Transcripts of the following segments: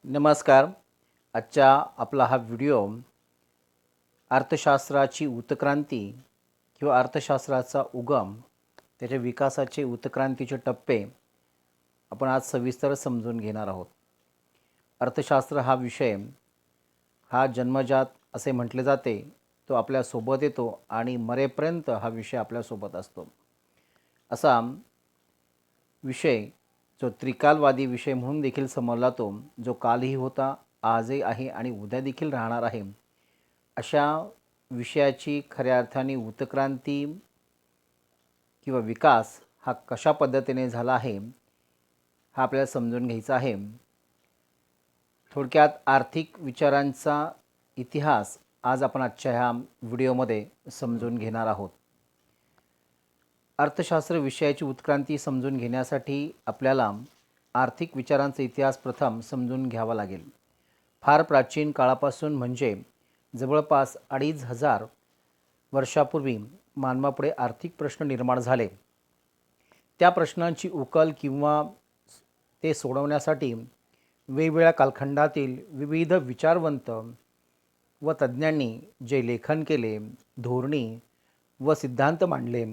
नमस्कार. आजचा आपला हा व्हिडिओ अर्थशास्त्राची उत्क्रांती किंवा अर्थशास्त्राचा उगम, त्याच्या विकासाचे उत्क्रांतीचे टप्पे आपण आज सविस्तर समजून घेणार आहोत. अर्थशास्त्र हा विषय हा जन्मजात असे म्हटले जाते. तो आपल्यासोबत येतो आणि मरेपर्यंत हा विषय आपल्यासोबत असतो. असा विषय जो त्रिकालवादी विषय म्हणून देखील समजला तो, जो कालही होता, आजही आहे आणि उद्या देखील राहणार आहे. अशा विषयाची खऱ्या अर्थाने उत्क्रांती किंवा विकास हा कशा पद्धतीने झाला आहे हा आपल्याला समजून घ्यायचा आहे. थोडक्यात आर्थिक विचारांचा इतिहास आज आपण आजच्या ह्या व्हिडिओमध्ये समजून घेणार आहोत. अर्थशास्त्र विषयाची उत्क्रांती समजून घेण्यासाठी आपल्याला आर्थिक विचारांचा इतिहास प्रथम समजून घ्यावा लागेल. फार प्राचीन काळापासून म्हणजे जवळपास 2500 वर्षापूर्वी मानवापुढे आर्थिक प्रश्न निर्माण झाले. त्या प्रश्नांची उकल किंवा ते सोडवण्यासाठी वेगवेगळ्या कालखंडातील विविध विचारवंत व तज्ज्ञांनी जे लेखन केले, धोरणी व सिद्धांत मांडले,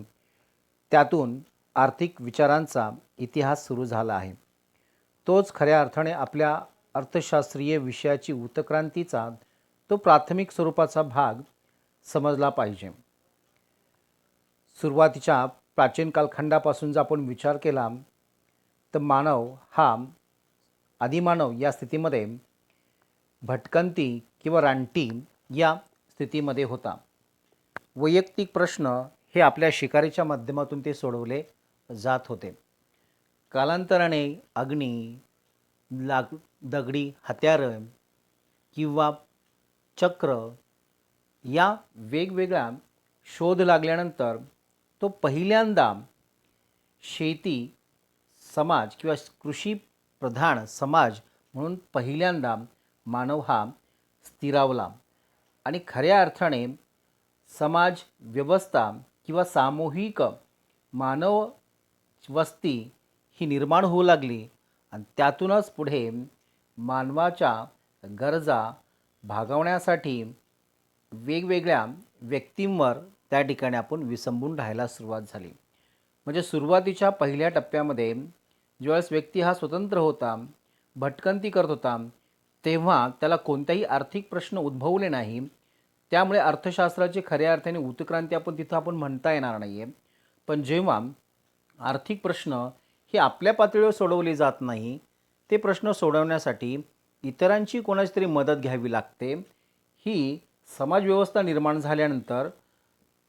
त्यातून आर्थिक विचारांचा इतिहास सुरू झाला आहे. तोच खऱ्या अर्थाने आपल्या अर्थशास्त्रीय विषयाची उत्क्रांतीचा तो प्राथमिक स्वरूपाचा भाग समजला पाहिजे. सुरुवातीच्या प्राचीन कालखंडापासून जर आपण विचार केला तर मानव हा आदिमानव या स्थितीमध्ये भटकंती किंवा रानटी या स्थितीमध्ये होता. वैयक्तिक प्रश्न हे आपल्या शिकारीच्या माध्यमातून ते सोडवले जात होते. कालांतराने अग्नी, दगडी हत्यारं किंवा चक्र या वेगवेगळ्या शोध लागल्यानंतर तो पहिल्यांदा शेती समाज किंवा कृषी प्रधान समाज म्हणून पहिल्यांदा मानव हा स्थिरावला आणि खऱ्या अर्थाने समाज व्यवस्था किंवा सामूहिक मानव वस्ती ही निर्माण होऊ लागली आणि त्यातूनच पुढे मानवाच्या गरजा भागवण्यासाठी वेगवेगळ्या व्यक्तींवर त्या ठिकाणी आपण विसंबून राहायला सुरुवात झाली. म्हणजे सुरुवातीच्या पहिल्या टप्प्यामध्ये ज्यावेळेस व्यक्ती हा स्वतंत्र होता, भटकंती करत होता, तेव्हा त्याला कोणताही आर्थिक प्रश्न उद्भवले नाही. त्यामुळे अर्थशास्त्राची खऱ्या अर्थाने उत्क्रांती आपण म्हणता येणार नाही आहे. पण जेव्हा आर्थिक प्रश्न हे आपल्या पातळीवर सोडवले जात नाही, ते प्रश्न सोडवण्यासाठी इतरांची कोणाची तरी मदत घ्यावी लागते. ही समाजव्यवस्था निर्माण झाल्यानंतर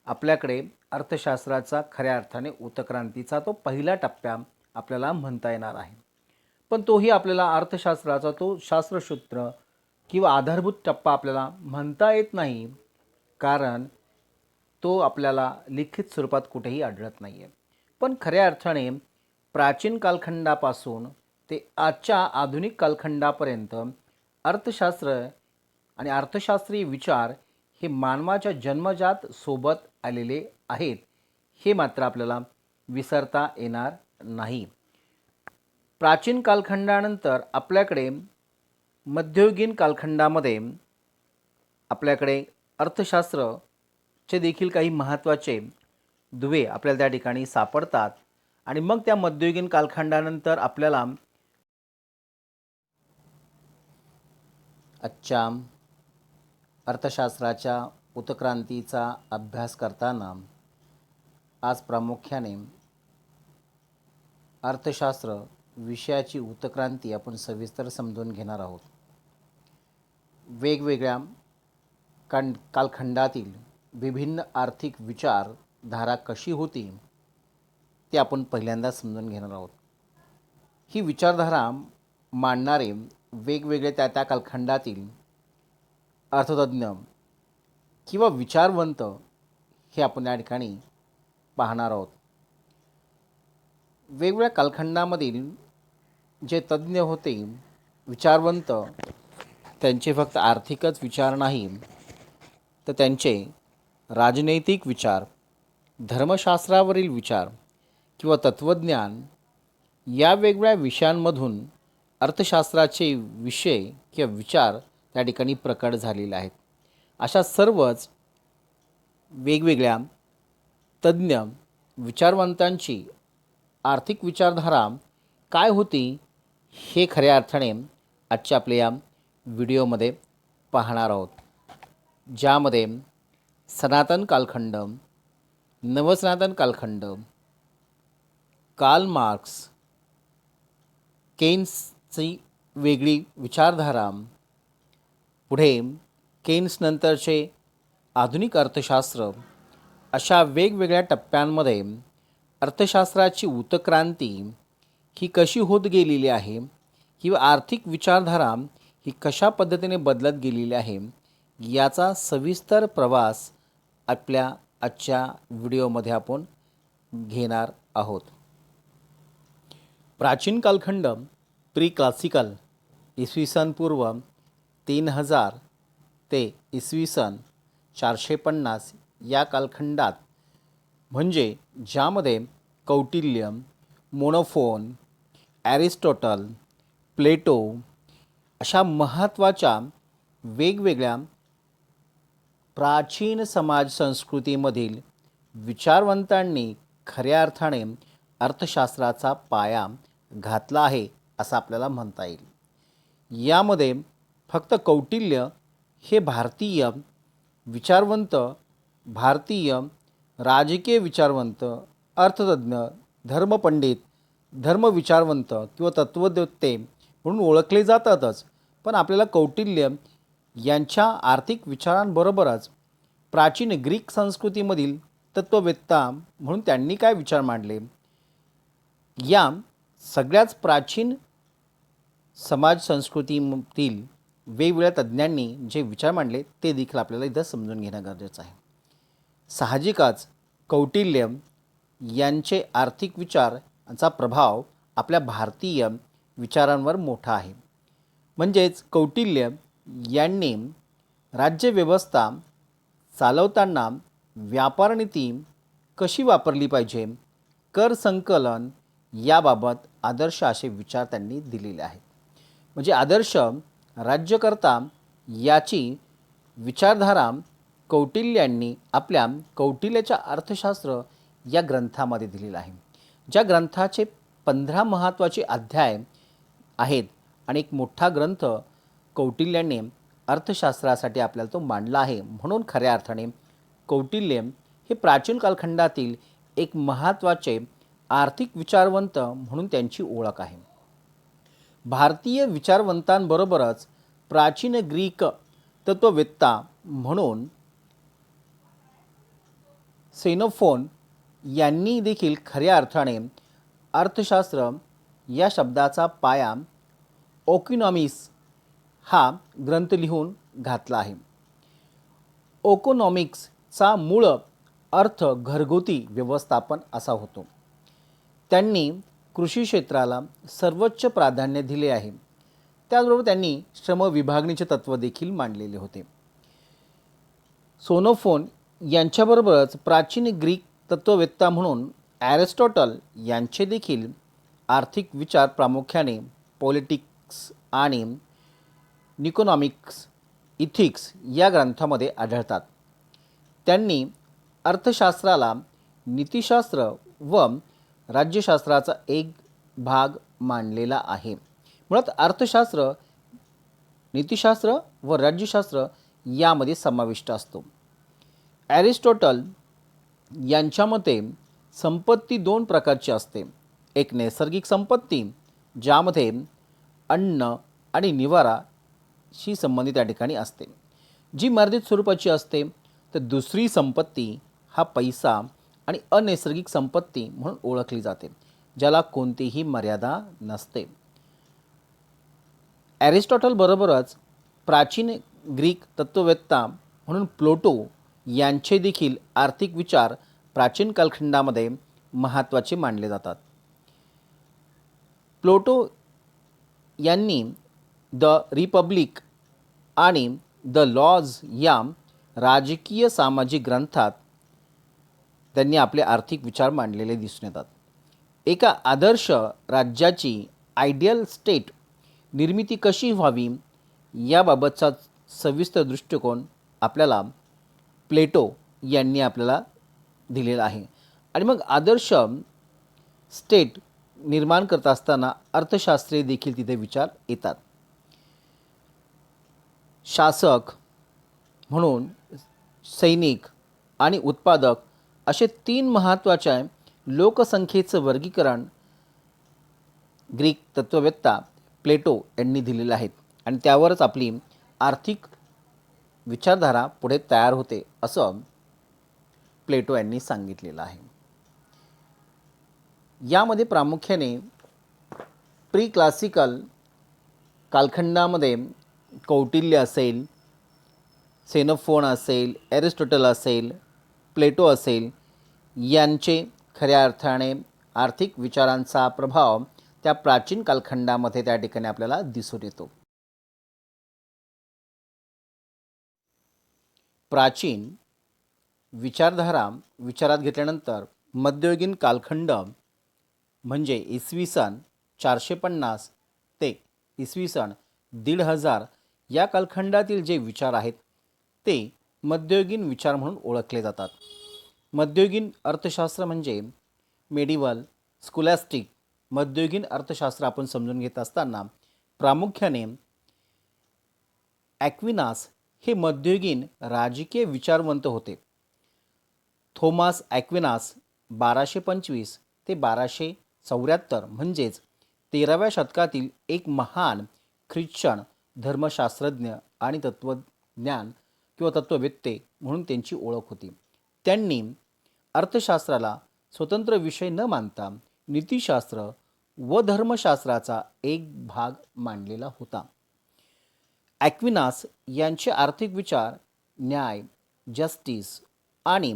आपल्याकडे अर्थशास्त्राचा खऱ्या अर्थाने उत्क्रांतीचा तो पहिला टप्पा आपल्याला म्हणता येणार आहे. पण तोही आपल्याला अर्थशास्त्राचा तो शास्त्रसूत्र किंवा आधारभूत टप्पा आपल्याला म्हणता येत नाही, कारण तो आपल्याला लिखित स्वरूपात कुठेही आढळत नाही आहे. पण खऱ्या अर्थाने प्राचीन कालखंडापासून ते आजच्या आधुनिक कालखंडापर्यंत अर्थशास्त्र आणि अर्थशास्त्रीय विचार हे मानवाच्या जन्मजात सोबत आलेले आहेत, हे मात्र आपल्याला विसरता येणार नाही. प्राचीन कालखंडानंतर आपल्याकडे मध्ययुगीन कालखंडामध्ये आपल्याकडे अर्थशास्त्रचे देखील काही महत्त्वाचे दुवे आपल्याला त्या ठिकाणी सापडतात. आणि मग त्या मध्ययुगीन कालखंडानंतर आपल्याला आजच्या अर्थशास्त्राच्या उत्क्रांतीचा अभ्यास करताना आज प्रामुख्याने अर्थशास्त्र विषयाची उत्क्रांती आपण सविस्तर समजून घेणार आहोत. वेगवेगळ्या कालखंडातील विभिन्न आर्थिक विचारधारा कशी होती ते आपण पहिल्यांदा समजून घेणार आहोत. ही विचारधारा मांडणारे वेगवेगळे त्या कालखंडातील अर्थतज्ञ किंवा विचारवंत हे आपण या ठिकाणी पाहणार आहोत. वेगवेगळ्या कालखंडामधील जे तज्ज्ञ होते, विचारवंत, त्यांचे फक्त आर्थिकच विचार नाही, तर त्यांचे राजनैतिक विचार, धर्मशास्त्रावरील विचार किंवा तत्त्वज्ञान या वेगवेगळ्या विषयांमधून अर्थशास्त्राचे विषय किंवा विचार त्या ठिकाणी प्रकट झालेले आहेत. अशा सर्वच वेगवेगळ्या तज्ज्ञ विचारवंतांची आर्थिक विचारधारा काय होती हे खऱ्या अर्थाने आजच्या आपल्या या व्हिडिओमध्ये पाहणार आहोत, ज्यामध्ये सनातन कालखंड, नवसनातन कालखंड, कार्ल मार्क्स, केन्सची वेगळी विचारधारा, पुढे केन्स नंतरचे आधुनिक अर्थशास्त्र, अशा वेगवेगळ्या टप्प्यांमध्ये अर्थशास्त्राची उत्क्रांती ही कशी होत गेलेली आहे किंवा आर्थिक विचारधारा ही कशा पद्धतीने बदलत गेलेली आहे याचा सविस्तर प्रवास आपल्या आजच्या व्हिडिओमध्ये आपण घेणार आहोत. प्राचीन कालखंड प्री क्लासिकल इसवी सन पूर्व 3000 ते इसवी सन 450 या कालखंडात, म्हणजे ज्यामध्ये कौटिल्य, मोनोफोन, ॲरिस्टॉटल, प्लेटो अशा महत्त्वाच्या वेगवेगळ्या प्राचीन समाज संस्कृतीमधील विचारवंतांनी खऱ्या अर्थाने अर्थशास्त्राचा पाया घातला आहे असं आपल्याला म्हणता येईल. यामध्ये फक्त कौटिल्य हे भारतीय विचारवंत, भारतीय राजकीय विचारवंत, अर्थतज्ञ, धर्मपंडित, धर्मविचारवंत किंवा तत्त्ववेत्ते म्हणून ओळखले जातातच, पण आपल्याला कौटिल्य यांच्या आर्थिक विचारांबरोबरच प्राचीन ग्रीक संस्कृतीमधील तत्त्ववेत्ता म्हणून त्यांनी काय विचार मांडले, या सगळ्याच प्राचीन समाज संस्कृतीतील वेगवेगळ्या तज्ज्ञांनी जे विचार मांडले ते देखील आपल्याला इथं समजून घेणं गरजेचं आहे. साहजिकच कौटिल्य यांचे आर्थिक विचारांचा प्रभाव आपल्या भारतीय विचारांवर मोठा आहे. म्हणजेच कौटिल्य यांनी राज्यव्यवस्था चालवताना व्यापार नीती कशी वापरली पाहिजे, कर संकलन याबाबत आदर्श असे विचार त्यांनी दिलेले आहेत. म्हणजे आदर्श राज्यकर्ता याची विचारधारा कौटिल्यांनी आपल्या कौटिल्याच्या अर्थशास्त्र या ग्रंथामध्ये दिलेलं आहे, ज्या ग्रंथाचे 15 महत्त्वाचे अध्याय आहेत आणि एक मोठा ग्रंथ कौटिल्यांनी अर्थशास्त्रासाठी आपल्याला तो मांडला आहे. म्हणून खऱ्या अर्थाने कौटिल्य हे प्राचीन कालखंडातील एक महत्त्वाचे आर्थिक विचारवंत म्हणून त्यांची ओळख आहे. भारतीय विचारवंतांबरोबरच प्राचीन ग्रीक तत्त्ववेत्ता म्हणून सेनोफोन यांनी देखील खऱ्या अर्थाने अर्थशास्त्र या शब्दाचा पाया ओकोनॉमिक्स हा ग्रंथ लिहून घातला आहे. ओकोनॉमिक्सचा मूळ अर्थ घरगुती व्यवस्थापन असा होतो. त्यांनी कृषी क्षेत्राला सर्वोच्च प्राधान्य दिले आहे. त्याचबरोबर त्यांनी श्रम विभागणीचे तत्त्व देखील मांडलेले होते. सोनोफोन यांच्याबरोबरच प्राचीन ग्रीक तत्त्ववेत्ता म्हणून ॲरिस्टॉटल यांचे देखील आर्थिक विचार प्रामुख्याने पॉलिटिक्स आणि इकॉनॉमिक्स इथिक्स या ग्रंथामध्ये आढळतात. त्यांनी अर्थशास्त्राला नीतिशास्त्र व राज्यशास्त्राचा एक भाग मानलेला आहे. मुळात अर्थशास्त्र, नीतिशास्त्र व राज्यशास्त्र यामध्ये समाविष्ट असतो. ॲरिस्टॉटल यांच्या मते संपत्ती 2 प्रकारची असते. एक नैसर्गिक संपत्ती, ज्यामध्ये अन्न आणि निवाराशी संबंधित त्या ठिकाणी असते, जी मर्यादित स्वरूपाची असते. तर दुसरी संपत्ती हा पैसा आणि अनैसर्गिक संपत्ती म्हणून ओळखली जाते, ज्याला कोणतीही मर्यादा नसते. ॲरिस्टॉटल बरोबरच प्राचीन ग्रीक तत्त्ववेत्ता म्हणून प्लेटो यांचे देखील आर्थिक विचार प्राचीन कालखंडामध्ये महत्त्वाचे मानले जातात. प्लेटो यांनी द रिपब्लिक आणि द लॉज या राजकीय सामाजिक ग्रंथात त्यांनी आपले आर्थिक विचार मांडलेले दिसून येतात. एका आदर्श राज्याची आयडियल स्टेट निर्मिती कशी व्हावी याबाबतचा सविस्तर दृष्टिकोन आपल्याला प्लेटो यांनी आपल्याला दिलेला आहे. आणि मग आदर्श स्टेट निर्माण करत असताना अर्थशास्त्रीय देखील तिथे विचार येतात. शासक म्हणून सैनिक आणि उत्पादक असे 3 महत्त्वाचे लोकसंख्येचं वर्गीकरण ग्रीक तत्त्ववेत्ता प्लेटो यांनी दिलेले आहेत आणि त्यावरच आपली आर्थिक विचारधारा पुढे तयार होते असं प्लेटो यांनी सांगितलेलं आहे. यामध्ये प्रामुख्याने प्री क्लासिकल कालखंडामध्ये कौटिल्य असेल, सेनोफोन असेल, एरिस्टॉटल असेल, प्लेटो असेल यांचे खऱ्या अर्थाने आर्थिक विचारांचा प्रभाव त्या प्राचीन कालखंडामध्ये त्या ठिकाणी आपल्याला दिसून येतो. प्राचीन विचारधारा विचारात घेतल्यानंतर मध्ययुगीन कालखंड म्हणजे इसवी सन 450 ते इसवी सन 1500 या कालखंडातील जे विचार आहेत ते मध्ययुगीन विचार म्हणून ओळखले जातात. मध्ययुगीन अर्थशास्त्र म्हणजे मेडिवल स्कॉलॅस्टिक मध्ययुगीन अर्थशास्त्र आपण समजून घेत असताना प्रामुख्याने ॲक्विनास हे मध्ययुगीन राजकीय विचारवंत होते. थॉमस ॲक्विनास 1225 ते 1274 म्हणजेच 13व्या शतकातील एक महान ख्रिश्चन धर्मशास्त्रज्ञ आणि तत्त्वज्ञान किंवा तत्त्ववेत्ते म्हणून त्यांची ओळख होती. त्यांनी अर्थशास्त्राला स्वतंत्र विषय न मानता नीतिशास्त्र व धर्मशास्त्राचा एक भाग मांडलेला होता. ॲक्विनास यांचे आर्थिक विचार न्याय, जस्टिस आणि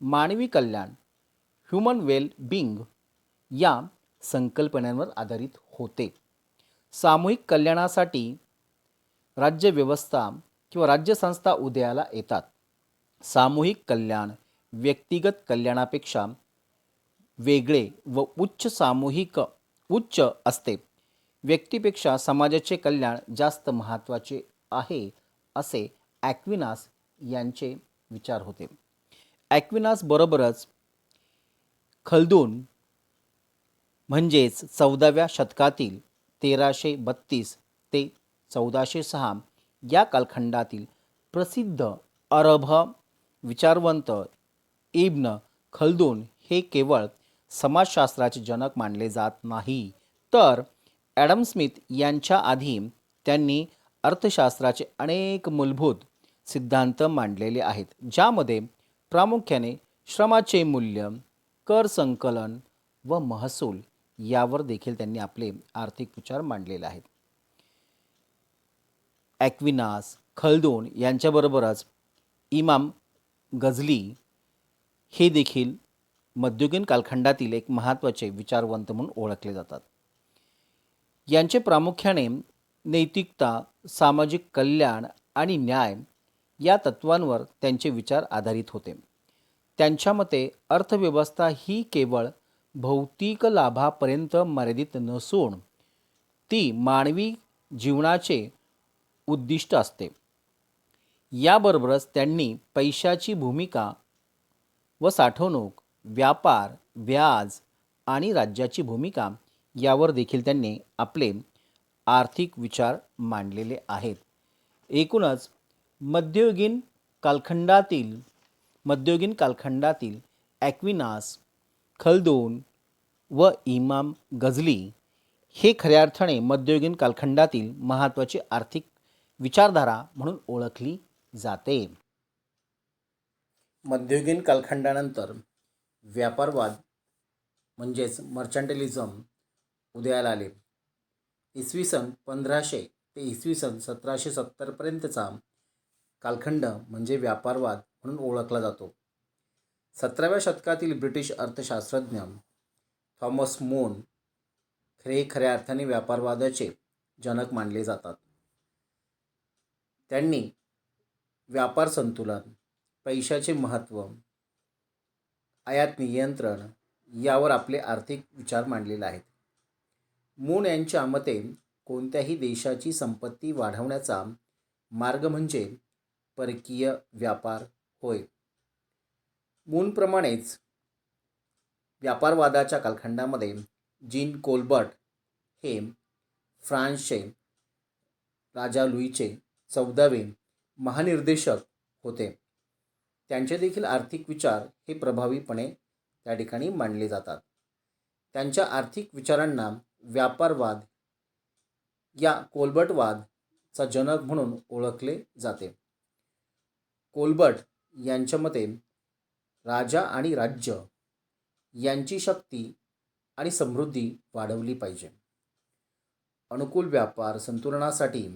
मानवी कल्याण ह्युमन वेल बिंग या संकल्पनांवर आधारित होते. सामूहिक कल्याणासाठी राज्यव्यवस्था किंवा राज्यसंस्था उदयाला येतात. सामूहिक कल्याण व्यक्तिगत कल्याणापेक्षा वेगळे व उच्च असते. व्यक्तीपेक्षा समाजाचे कल्याण जास्त महत्त्वाचे आहे असे ॲक्विनास यांचे विचार होते. ॲक्विनास बरोबरच खल्दून म्हणजेच 14व्या शतकातील 1332 ते 1406 या कालखंडातील प्रसिद्ध अरब विचारवंत इब्न खल्दून हे केवळ समाजशास्त्राचे जनक मानले जात नाही, तर ॲडम स्मिथ यांच्या आधी त्यांनी अर्थशास्त्राचे अनेक मूलभूत सिद्धांत मांडलेले आहेत, ज्यामध्ये प्रामुख्याने श्रमाचे मूल्य, कर संकलन व महसूल यावर देखील त्यांनी आपले आर्थिक विचार मांडलेले आहेत. ॲक्विनास, खल्दून यांच्याबरोबरच इमाम गझली हे देखील मध्ययुगीन कालखंडातील एक महत्त्वाचे विचारवंत म्हणून ओळखले जातात. यांचे प्रामुख्याने नैतिकता, सामाजिक कल्याण आणि न्याय या तत्वांवर त्यांचे विचार आधारित होते. त्यांच्या मते अर्थव्यवस्था ही केवळ भौतिक लाभापर्यंत मर्यादित नसून ती मानवी जीवनाचे उद्दिष्ट असते. याबरोबरच त्यांनी पैशाची भूमिका व साठवणूक, व्यापार, व्याज आणि राज्याची भूमिका यावर देखील त्यांनी आपले आर्थिक विचार मांडलेले आहेत. एकूणच मध्ययुगीन कालखंडातील ॲक्विनास, खल्दून व इमाम गझली हे खऱ्या अर्थाने मध्ययुगीन कालखंडातील महत्त्वाची आर्थिक विचारधारा म्हणून ओळखली जाते. मध्ययुगीन कालखंडानंतर व्यापारवाद म्हणजेच मर्चंटलिझम उदयाला आले. इसवी सन 1500 ते इसवी सन 1770 पर्यंतचा कालखंड म्हणजे व्यापारवाद म्हणून ओळखला जातो. 17व्या शतकातील ब्रिटिश अर्थशास्त्रज्ञ थॉमस मोन खऱ्या अर्थाने व्यापारवादाचे जनक मानले जातात. त्यांनी व्यापार संतुलन, पैशाचे महत्त्व, आयात नियंत्रण यावर आपले आर्थिक विचार मांडलेले आहेत. मून यांच्या मते कोणत्याही देशाची संपत्ती वाढवण्याचा मार्ग म्हणजे परकीय व्यापार होय. मूनप्रमाणेच व्यापारवादाच्या कालखंडामध्ये जीन कोल्बर्ट हे फ्रान्सचे राजा लुईचे 14वे महानिर्देशक होते. त्यांचे देखील आर्थिक विचार हे प्रभावीपणे त्या ठिकाणी मांडले जातात. त्यांच्या आर्थिक विचारांना व्यापारवाद या कोल्बर्टवादचा जनक म्हणून ओळखले जाते. कोल्बर्ट यांच्या मते राजा आणि राज्य यांची शक्ती आणि समृद्धी वाढवली पाहिजे. अनुकूल व्यापार संतुलनासाठी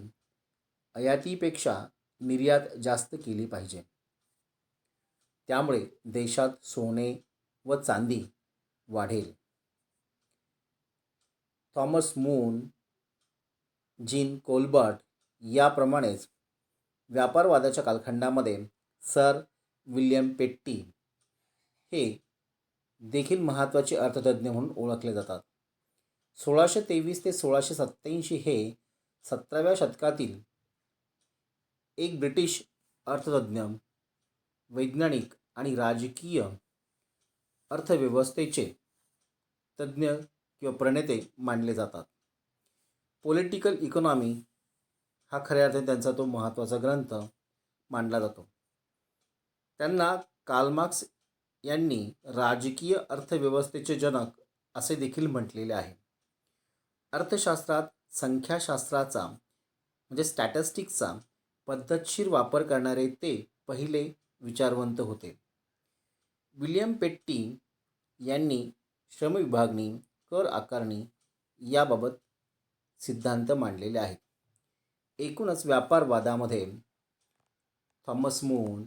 आयातीपेक्षा निर्यात जास्त केली पाहिजे. त्यामुळे देशात सोने व चांदी वाढेल. थॉमस मून, जीन कोल्बर्ट याप्रमाणेच व्यापारवादाच्या कालखंडामध्ये सर विल्यम पेट्टी हे देखील महत्त्वाचे अर्थतज्ज्ञ म्हणून ओळखले जातात. 1623 ते 1687 हे 17व्या शतकातील एक ब्रिटिश अर्थतज्ज्ञ, वैज्ञानिक आणि राजकीय अर्थव्यवस्थेचे तज्ज्ञ किंवा प्रणेते मानले जातात. पॉलिटिकल इकॉनॉमी हा खऱ्या अर्थाने त्यांचा तो महत्त्वाचा ग्रंथ मानला जातो. त्यांना कार्ल मार्क्स यांनी राजकीय अर्थव्यवस्थेचे जनक असे देखील म्हटलेले आहे. अर्थशास्त्रात संख्याशास्त्राचा म्हणजे स्टॅटिस्टिक्सचा पद्धतशीर वापर करणारे ते पहिले विचारवंत होते. विल्यम पेट्टी यांनी श्रमविभागणी, कर आकारणी याबाबत सिद्धांत मांडलेले आहेत. एकूणच व्यापारवादामध्ये थॉमस मून,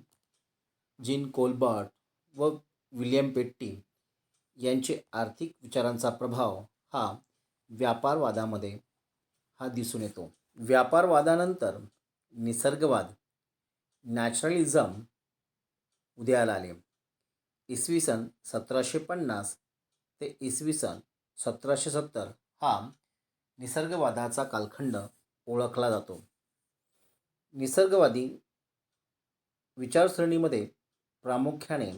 जीन कोल्बर्ट व विल्यम पेट्टी यांचे आर्थिक विचारांचा प्रभाव हा व्यापारवादामध्ये दिसून येतो. व्यापारवादानंतर निसर्गवाद, नॅचरलिझम उदयाला आले. इसवी सन 1750 ते इसवी सन 1770 हा निसर्गवादाचा कालखंड ओळखला जातो. निसर्गवादी विचारसरणीमध्ये प्रामुख्याने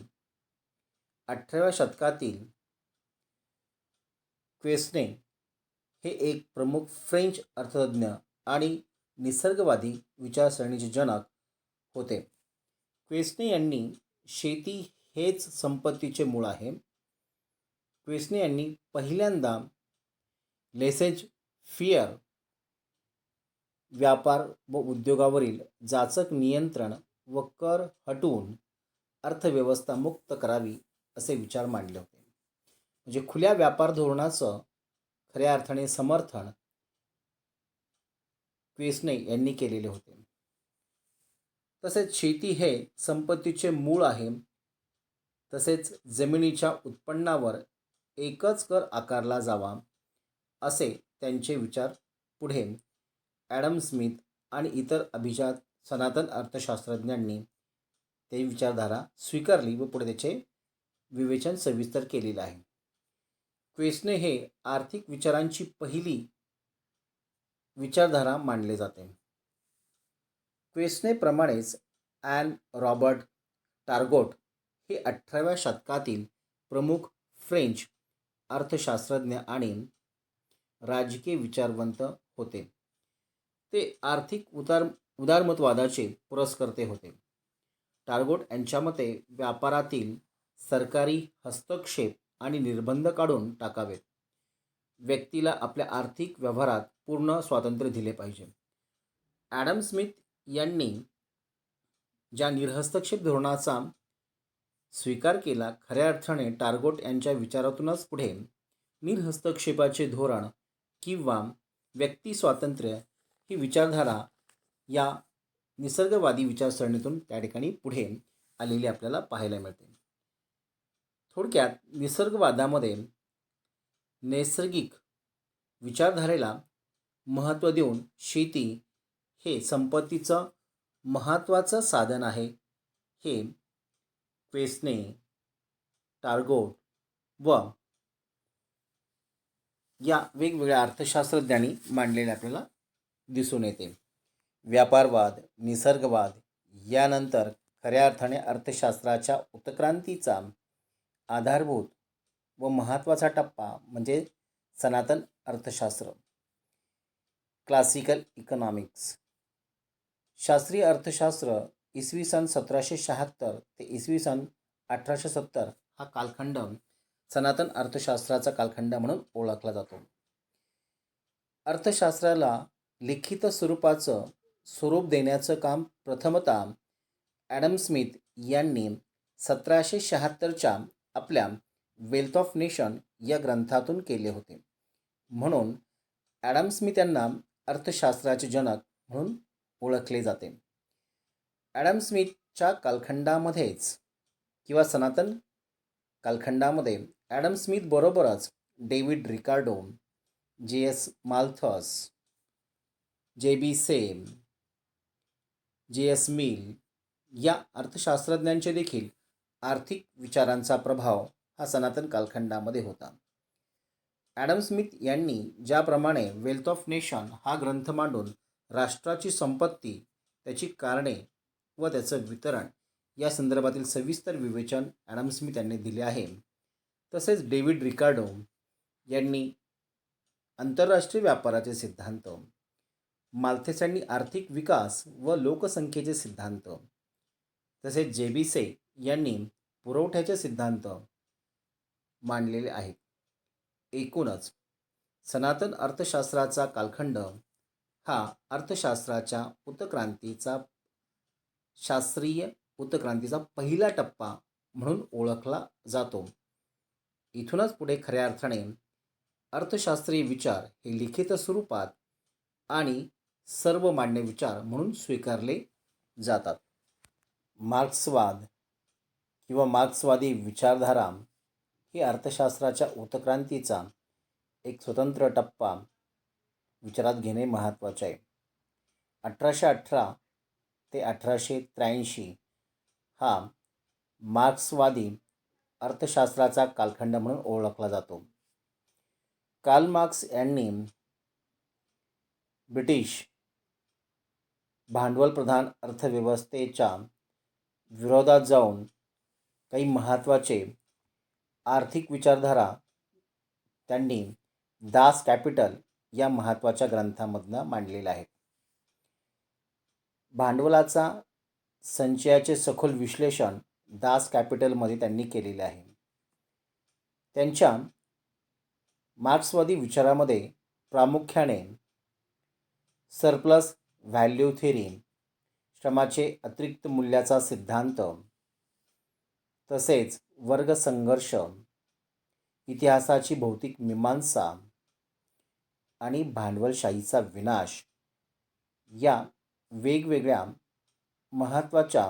18व्या शतकातील क्वेस्ने हे एक प्रमुख फ्रेंच अर्थतज्ज्ञ आणि निसर्गवादी विचारसरणीचे जनक होते. क्वेस्ने यांनी शेती हेच संपत्तीचे मूळ आहे. क्वेस्ने यांनी पहिल्यांदा लेसेज फियर व्यापार व उद्योगावरील जाचक नियंत्रण व कर हटवून अर्थव्यवस्था मुक्त करावी असे विचार मांडले होते. म्हणजे खुल्या व्यापार धोरणाचं खऱ्या अर्थाने समर्थन क्वेस्ने यांनी केलेले होते. तसेच शेती हे संपत्तीचे मूळ आहे. तसेच जमिनीच्या उत्पन्नावर एकच कर आकारला जावा असे त्यांचे विचार पुढे ॲडम स्मिथ आणि इतर अभिजात सनातन अर्थशास्त्रज्ञांनी ते विचारधारा स्वीकारली व पुढे त्याचे विवेचन सविस्तर केलेले आहे. क्वेस्ने हे आर्थिक विचारांची पहिली विचारधारा मानले जाते. क्वेस्नेप्रमाणेच ॲन रॉबर्ट टार्गोट हे 18व्या शतकातील प्रमुख फ्रेंच अर्थशास्त्रज्ञ आणि राजकीय विचारवंत होते. ते आर्थिक उदारमतवादाचे पुरस्कर्ते होते. टार्गोट यांच्या मते व्यापारातील सरकारी हस्तक्षेप आणि निर्बंध काढून टाकावेत. व्यक्तीला आपल्या आर्थिक व्यवहारात पूर्ण स्वातंत्र्य दिले पाहिजे. ॲडम स्मिथ यांनी ज्या निरहस्तक्षेप धोरणाचा स्वीकार केला, खऱ्या अर्थाने टार्गोट यांच्या विचारातूनच पुढे निरहस्तक्षेपाचे धोरण किंवा व्यक्ती स्वातंत्र्य ही विचारधारा या निसर्गवादी विचारसरणीतून त्या ठिकाणी पुढे आलेली आपल्याला पाहायला मिळते. थोडक्यात निसर्गवादामध्ये नैसर्गिक विचारधारेला महत्त्व देऊन शेती हे संपत्तीचं महत्त्वाचं साधन आहे हे क्वेस्ने, टार्गोट व या वेगवेगळ्या अर्थशास्त्रज्ञांनी मांडलेले आपल्याला दिसून येते. व्यापारवाद, निसर्गवाद यानंतर खऱ्या अर्थाने अर्थशास्त्राच्या उत्क्रांतीचा आधारभूत व महत्त्वाचा टप्पा म्हणजे सनातन अर्थशास्त्र, क्लासिकल इकॉनॉमिक्स. शास्त्रीय अर्थशास्त्र इसवी सन 1776 ते इसवी सन 1870 हा कालखंड सनातन अर्थशास्त्राचा कालखंड म्हणून ओळखला जातो. अर्थशास्त्राला लिखित स्वरूपाचं स्वरूप देण्याचं काम प्रथमतः ॲडम स्मिथ यांनी 1776च्या आपल्या वेल्थ ऑफ नेशन या ग्रंथातून केले होते. म्हणून ॲडम स्मिथ यांना अर्थशास्त्राचे जनक म्हणून ओळखले जाते. ॲडम स्मिथच्या कालखंडामध्येच किंवा सनातन कालखंडामध्ये ॲडम स्मिथ बरोबरच David Ricardo, J S. Malthus, J B. Say, J S. Mill या अर्थशास्त्रज्ञांचे देखील आर्थिक विचारांचा प्रभाव हा सनातन कालखंडामध्ये होता. ॲडम स्मिथ यांनी ज्याप्रमाणे वेल्थ ऑफ नेशन हा ग्रंथ मांडून राष्ट्राची संपत्ती, त्याची कारणे व त्याचं वितरण या संदर्भातील सविस्तर विवेचन ॲडम स्मिथ यांनी दिले आहे. तसेच डेव्हिड रिकार्डो यांनी आंतरराष्ट्रीय व्यापाराचे सिद्धांत, माल्थस यांनी आर्थिक विकास व लोकसंख्येचे सिद्धांत, तसेच जे.बी. से यांनी पुरवठ्याचे सिद्धांत मांडलेले आहेत. एकूणच सनातन अर्थशास्त्राचा कालखंड हा अर्थशास्त्राच्या शास्त्रीय उत्क्रांतीचा पहिला टप्पा म्हणून ओळखला जातो. इथूनच पुढे खऱ्या अर्थाने अर्थशास्त्रीय विचार हे लिखित स्वरूपात आणि सर्वमान्य विचार म्हणून स्वीकारले जातात. मार्क्सवाद किंवा मार्क्सवादी विचारधारा ही अर्थशास्त्राच्या उत्क्रांतीचा एक स्वतंत्र टप्पा विचारात घेणे महत्त्वाचे आहे. 1818 ते 1883 हा मार्क्सवादी अर्थशास्त्राचा कालखंड म्हणून ओळखला जातो. कार्ल मार्क्स यांनी ब्रिटिश भांडवलप्रधान अर्थव्यवस्थेच्या विरोधात जाऊन काही महत्त्वाचे आर्थिक विचारधारा त्यांनी दास कॅपिटल या महत्त्वाच्या ग्रंथामधनं मांडलेल्या आहेत. भांडवलाचा संचयाचे सखोल विश्लेषण दास कॅपिटलमध्ये त्यांनी केलेले आहे. त्यांच्या मार्क्सवादी विचारामध्ये प्रामुख्याने सरप्लस व्हॅल्यू थेरी, श्रमाचे अतिरिक्त मूल्याचा सिद्धांत, तसेच वर्ग संघर्ष, इतिहासाची भौतिक मीमांसा आणि भांडवलशाहीचा विनाश या वेगवेगळ्या महत्त्वाच्या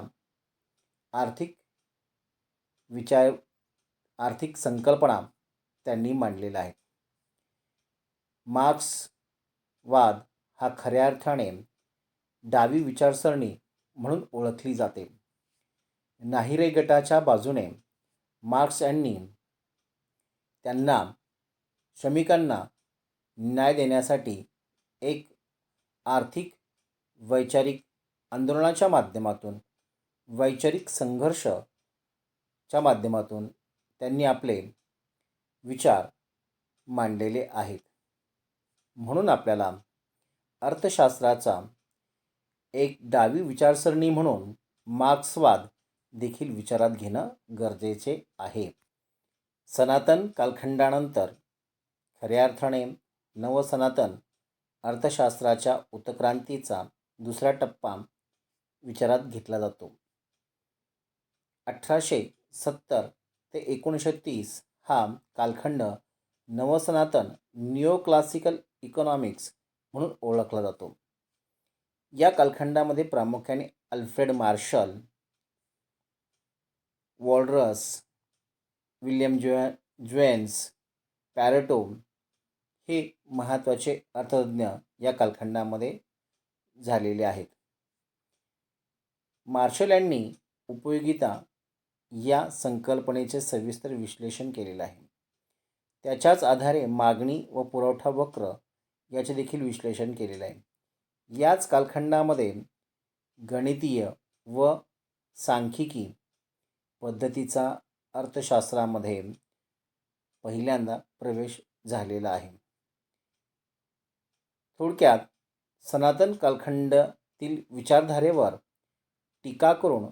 आर्थिक संकल्पना त्यांनी मांडलेल्या आहेत. मार्क्सवाद हा खऱ्या अर्थाने डावी विचारसरणी म्हणून ओळखली जाते. नाहिरे गटाच्या बाजूने मार्क्स यांनी त्यांना श्रमिकांना न्याय देण्यासाठी एक आर्थिक वैचारिक आंदोलनाच्या माध्यमातून, वैचारिक संघर्षाच्या माध्यमातून त्यांनी आपले विचार मांडलेले आहेत. म्हणून आपल्याला अर्थशास्त्राचा एक डावी विचारसरणी म्हणून मार्क्सवाद देखील विचारात घेणं गरजेचे आहे. सनातन कालखंडानंतर खऱ्या अर्थाने नवसनातन अर्थशास्त्राच्या उत्क्रांतीचा दुसरा टप्पा विचारात घेतला जातो. 1870 ते 1930 हा कालखंड नवसनातन निओ क्लासिकल इकॉनॉमिक्स म्हणून ओळखला जातो. या कालखंडामध्ये प्रामुख्याने Alfred Marshall, Walras, William Jones, Pareto हे महत्त्वाचे अर्थतज्ञ या कालखंडामध्ये झालेले आहेत. मार्शल यांनी उपयोगिता या संकल्पनेचे सविस्तर विश्लेषण केलेलं आहे. त्याच्याच आधारे मागणी व पुरवठा वक्र याचे देखील विश्लेषण केलेलं आहे. याच कालखंडामध्ये गणितीय व सांख्यिकी पद्धतीचा अर्थशास्त्रामध्ये पहिल्यांदा प्रवेश झालेला आहे. थोडक्यात सनातन कालखंडातील विचारधारेवर टीका करून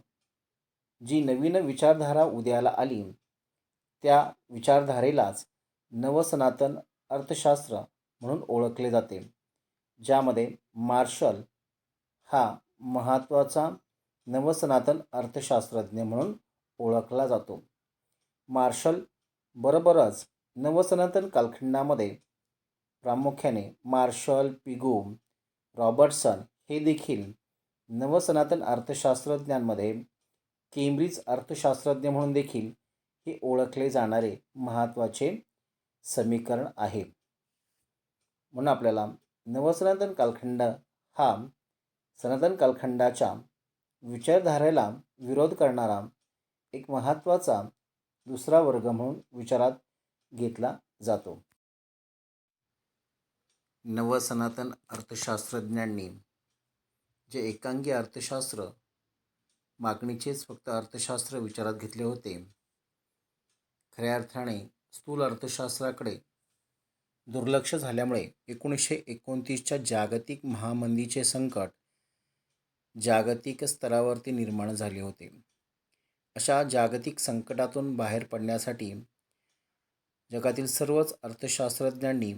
जी नवीन विचारधारा उदयाला आली त्या विचारधारेलाच नवसनातन अर्थशास्त्र म्हणून ओळखले जाते, ज्यामध्ये मार्शल हा महत्त्वाचा नवसनातन अर्थशास्त्रज्ञ म्हणून ओळखला जातो. मार्शल बरोबरच नवसनातन कालखंडामध्ये प्रामुख्याने मार्शल, पिगू, रॉबर्टसन हे देखील नवसनातन अर्थशास्त्रज्ञांमध्ये केम्ब्रिज अर्थशास्त्रज्ञ म्हणून देखील हे ओळखले जाणारे महत्त्वाचे समीकरण आहे. म्हणून आपल्याला नवसनातन कालखंड हा सनातन कालखंडाच्या विचारधारेला विरोध करणारा एक महत्त्वाचा दुसरा वर्ग म्हणून विचारात घेतला जातो. नवसनातन अर्थशास्त्रज्ञांनी जे एकांगी अर्थशास्त्र, मागणीचेच फक्त अर्थशास्त्र विचारात घेतले होते, खऱ्या अर्थाने स्थूल अर्थशास्त्राकडे दुर्लक्ष झाल्यामुळे 1929च्या जागतिक महामंदीचे संकट जागतिक स्तरावरती निर्माण झाले होते. अशा जागतिक संकटातून बाहेर पडण्यासाठी जगातील सर्वच अर्थशास्त्रज्ञांनी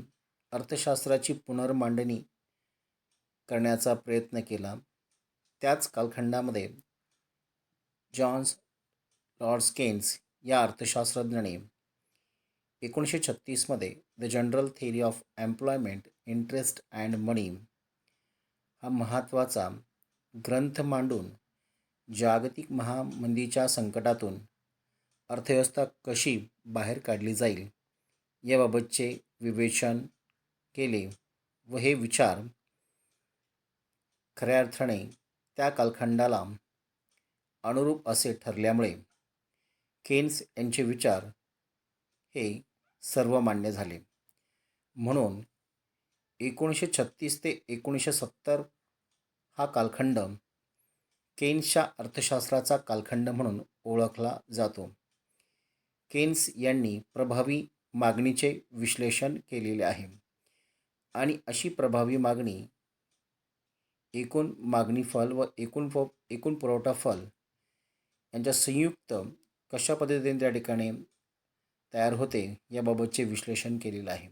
अर्थशास्त्राची पुनर्मांडणी करण्याचा प्रयत्न केला. त्याच कालखंडामध्ये जॉन लॉर्ड केन्स या अर्थशास्त्रज्ञाने 1936मध्ये the general theory of employment, interest and money हा महत्त्वाचा ग्रंथ मांडून जागतिक महामंदीच्या संकटातून अर्थव्यवस्था कशी बाहेर काढली जाईल याबाबतचे विवेचन केले व हे विचार खऱ्या अर्थाने त्या कालखंडाला अनुरूप असे ठरल्यामुळे केन्स यांचे विचार हे सर्वमान्य झाले. म्हणून 1936 ते 1970 हा कालखंड केन्सच्या अर्थशास्त्राचा कालखंड म्हणून ओळखला जातो. केन्स यांनी प्रभावी मागणीचे विश्लेषण केलेले आहे आणि अशी प्रभावी मागणी एकूण मागणी फल व एकूण पुरवठा फल यांच्या संयुक्त कशा पद्धतीने त्या ठिकाणी तयार होते याबाबतचे विश्लेषण केलेलं आहे.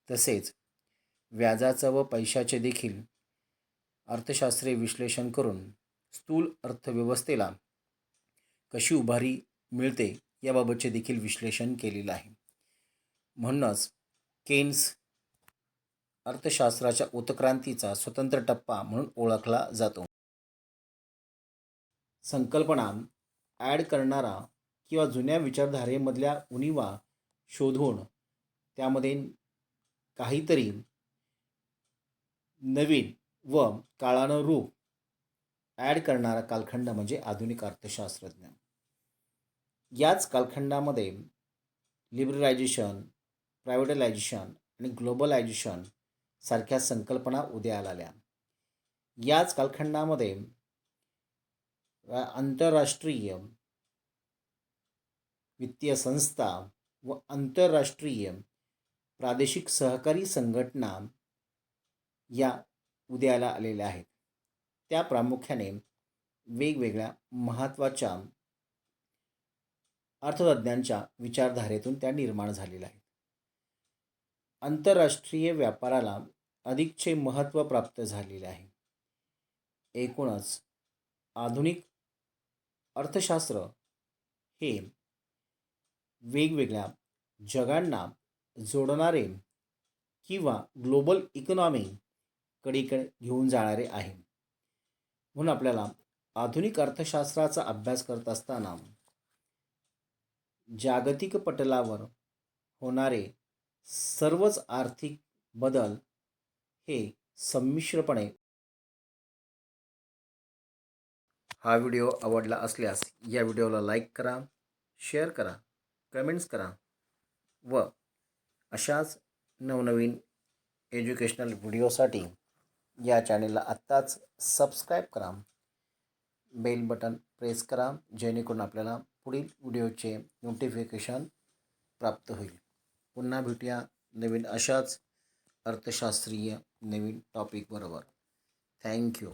तसेच व्याजाचं व पैशाचे देखील अर्थशास्त्रीय विश्लेषण करून स्थूल अर्थव्यवस्थेला कशी उभारी मिळते याबाबतचे देखील विश्लेषण केलेलं आहे. म्हणूनच केन्स अर्थशास्त्राच्या उत्क्रांतीचा स्वतंत्र टप्पा म्हणून ओळखला जातो. संकल्पना ॲड करणारा किंवा जुन्या विचारधारेमधल्या उणिवा शोधून त्यामध्ये काहीतरी नवीन व काळानुरूप ॲड करणारा कालखंड म्हणजे आधुनिक अर्थशास्त्रज्ञ. याच कालखंडामध्ये लिबरलायझेशन, प्रायव्हेटायझेशन आणि ग्लोबलायझेशन सारख्या संकल्पना उदयाला आल्या. याच कालखंडामध्ये आंतरराष्ट्रीय वित्तीय संस्था व आंतरराष्ट्रीय प्रादेशिक सहकारी संघटना या उदयाला आलेल्या आहेत. त्या प्रामुख्याने वेगवेगळ्या महत्त्वाच्या अर्थतज्ज्ञांच्या विचारधारेतून त्या निर्माण झालेल्या आहेत. आंतरराष्ट्रीय व्यापाराला अधिकचे महत्त्व प्राप्त झालेले आहे. एकूणच आधुनिक अर्थशास्त्र हे वेगवेगळ्या जगांना जोडणारे किंवा ग्लोबल इकॉनॉमीकडे घेऊन जाणारे आहे. म्हणून आपल्याला आधुनिक अर्थशास्त्राचा अभ्यास करत असताना जागतिक पटलावर होणारे सर्वच आर्थिक बदल हे संमिश्रपणे. हा व्हिडिओ आवडला असल्यास या व्हिडिओला लाईक करा, शेअर करा, कमेंट्स करा व अशाच नवनवीन एज्युकेशनल व्हिडिओसाठी या चॅनेलला आत्ताच सबस्क्राईब करा, बेल बटन प्रेस करा, जेणेकरून आपल्याला पुढील व्हिडिओचे नोटिफिकेशन प्राप्त होईल. पुन्हा भेटूया नवीन अशाच अर्थशास्त्रीय नवीन टॉपिक बरोबर. थँक्यू.